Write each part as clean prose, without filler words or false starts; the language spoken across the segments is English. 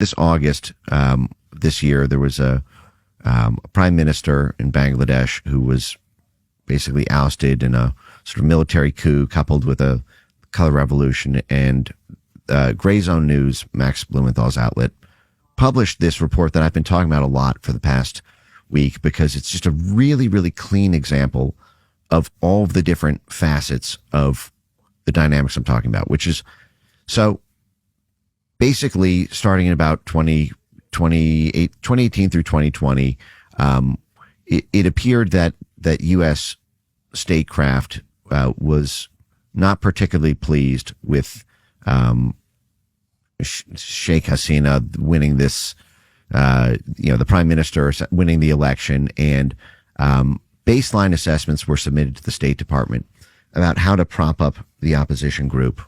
this August this year, there was a prime minister in Bangladesh who was basically ousted in a sort of military coup coupled with a color revolution. And Gray Zone News, Max Blumenthal's outlet, published this report that I've been talking about a lot for the past week because it's just a really, really clean example of all of the different facets of the dynamics I'm talking about, which is so basically starting in about 2018 through 2020, it appeared that U.S. statecraft was not particularly pleased with Sheikh Hasina winning this, the prime minister winning the election, and baseline assessments were submitted to the State Department about how to prop up the opposition group,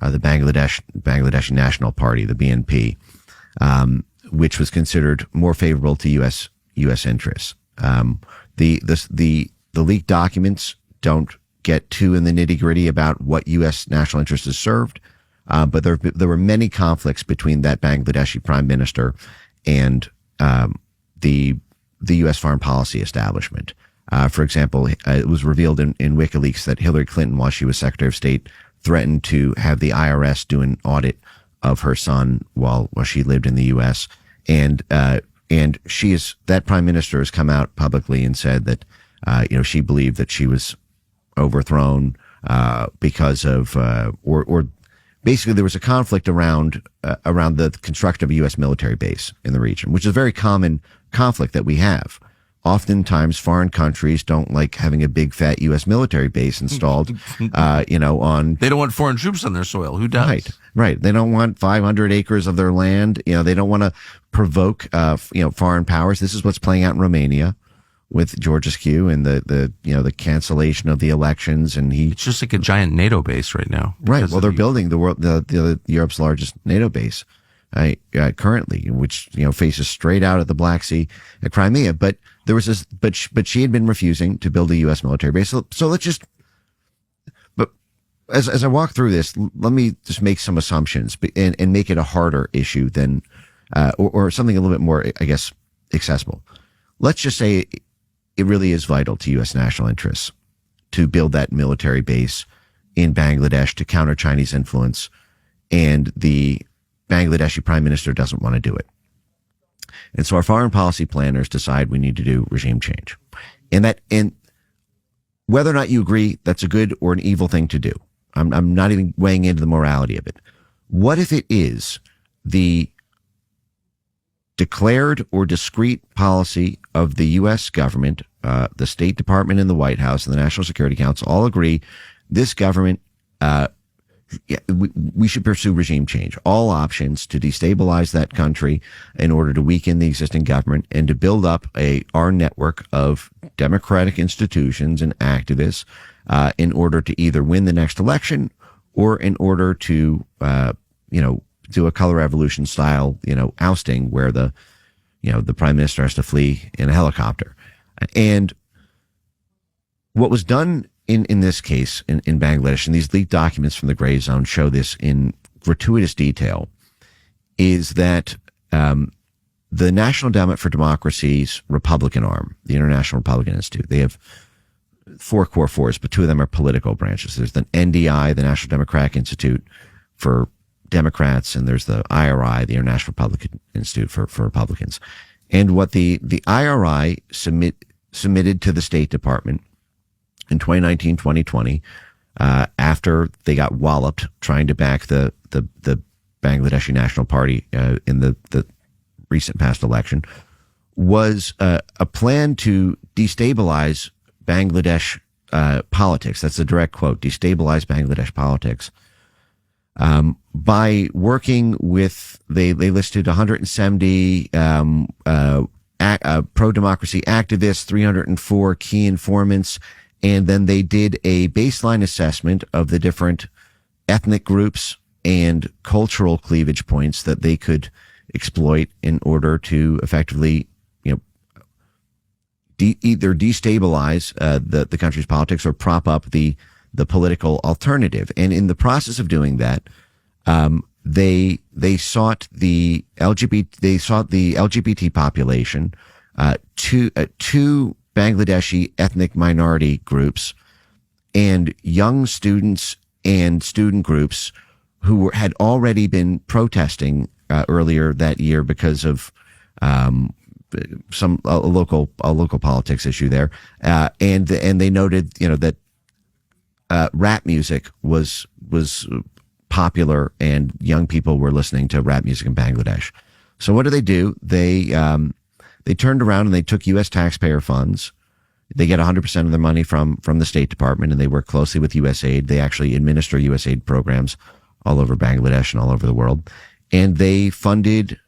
the Bangladeshi National Party, the BNP, which was considered more favorable to U.S. interests. The leaked documents don't get too in the nitty gritty about what U.S. national interest is served, but there were many conflicts between that Bangladeshi prime minister and the U.S. foreign policy establishment. For example, it was revealed in WikiLeaks that Hillary Clinton, while she was Secretary of State, threatened to have the IRS do an audit of her son while she lived in the U.S. And that prime minister has come out publicly and said that she believed that she was overthrown because of or basically there was a conflict around the construction of a U.S. military base in the region, which is a very common conflict that we have. Oftentimes, foreign countries don't like having a big fat U.S. military base installed, on. They don't want foreign troops on their soil. Who does? Right. They don't want 500 acres of their land. They don't want to provoke, foreign powers. This is what's playing out in Romania with Georgescu and the cancellation of the elections. And it's just like a giant NATO base right now. Right. Well, they're building the Europe's largest NATO base currently, which faces straight out at the Black Sea at Crimea. But there was this, but she had been refusing to build a U.S. military base. So let's just. But as I walk through this, let me just make some assumptions and make it a harder issue than, or something a little bit more, I guess, accessible. Let's just say it really is vital to U.S. national interests to build that military base in Bangladesh to counter Chinese influence, and the Bangladeshi prime minister doesn't want to do it. And so our foreign policy planners decide we need to do regime change. And whether or not you agree that's a good or an evil thing to do, I'm not even weighing into the morality of it. What if it is the declared or discrete policy of the U.S. government, the State Department and the White House and the National Security Council all agree this government, we should pursue regime change, all options to destabilize that country in order to weaken the existing government and to build up our network of democratic institutions and activists in order to either win the next election or in order to, do a color revolution style, ousting where the prime minister has to flee in a helicopter. And what was done in this case in Bangladesh, and these leaked documents from the Gray Zone show this in gratuitous detail, is that the National Endowment for Democracy's Republican arm, the International Republican Institute, they have 4 core forces, but 2 of them are political branches. There's the NDI, the National Democratic Institute for Democrats, and there's the IRI, the International Republican Institute for Republicans. And what the IRI submitted to the State Department in 2019, 2020, after they got walloped trying to back the Bangladeshi National Party in the recent past election, was a plan to destabilize Bangladesh politics. That's a direct quote: destabilize Bangladesh politics. By working with, they listed 170 pro-democracy activists, 304 key informants, and then they did a baseline assessment of the different ethnic groups and cultural cleavage points that they could exploit in order to effectively, either destabilize the country's politics or prop up the political alternative. And in the process of doing that, they sought the LGBT population, two Bangladeshi ethnic minority groups, and young students and student groups who had already been protesting earlier that year because of a local politics issue there, and they noted that rap music was popular and young people were listening to rap music in Bangladesh. So what do? They turned around and they took U.S. taxpayer funds. They get 100% of their money from the State Department, and they work closely with USAID. They actually administer USAID programs all over Bangladesh and all over the world. And they funded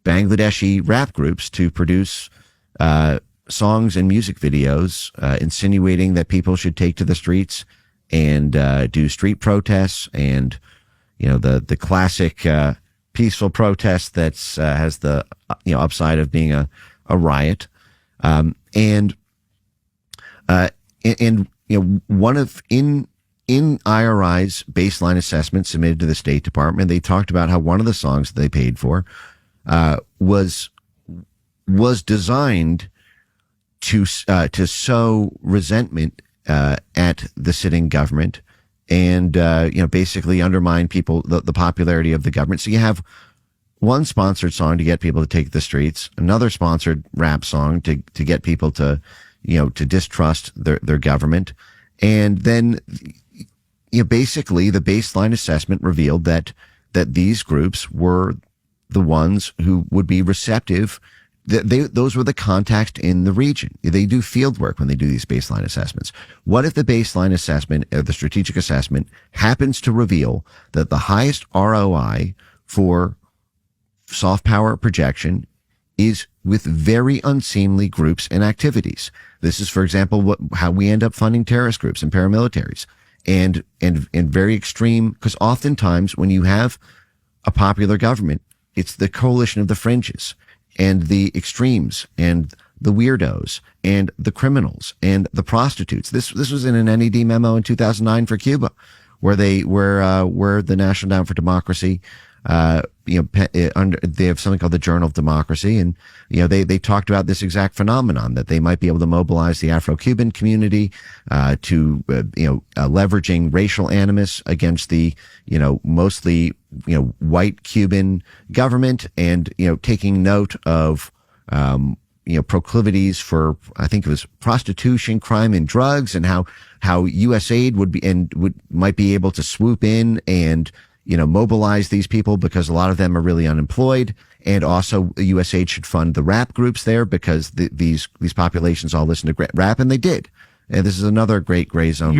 Bangladeshi rap groups to produce songs and music videos insinuating that people should take to the streets and do street protests, and the classic peaceful protest that's has the upside of being a riot, and one of in IRI's baseline assessment submitted to the State Department, they talked about how one of the songs that they paid for was designed to sow resentment at the sitting government, and basically undermine the popularity of the government. So you have one sponsored song to get people to take the streets, another sponsored rap song to get people to distrust their government, and then basically the baseline assessment revealed that these groups were the ones who would be receptive. Those were the contacts in the region. They do field work when they do these baseline assessments. What if the baseline assessment, or the strategic assessment, happens to reveal that the highest ROI for soft power projection is with very unseemly groups and activities? This is, for example, how we end up funding terrorist groups and paramilitaries, and very extreme, because oftentimes when you have a popular government, it's the coalition of the fringes and the extremes and the weirdos and the criminals and the prostitutes. This was in an NED memo in 2009 for Cuba, where the National Endowment for Democracy, they have something called the Journal of Democracy, and they talked about this exact phenomenon, that they might be able to mobilize the Afro-Cuban community to leveraging racial animus against the mostly white Cuban government, and taking note of proclivities for, I think it was prostitution, crime, and drugs, and how USAID might be able to swoop in and mobilize these people because a lot of them are really unemployed, and also USAID should fund the rap groups there because these populations all listen to rap, and they did. And this is another great gray zone.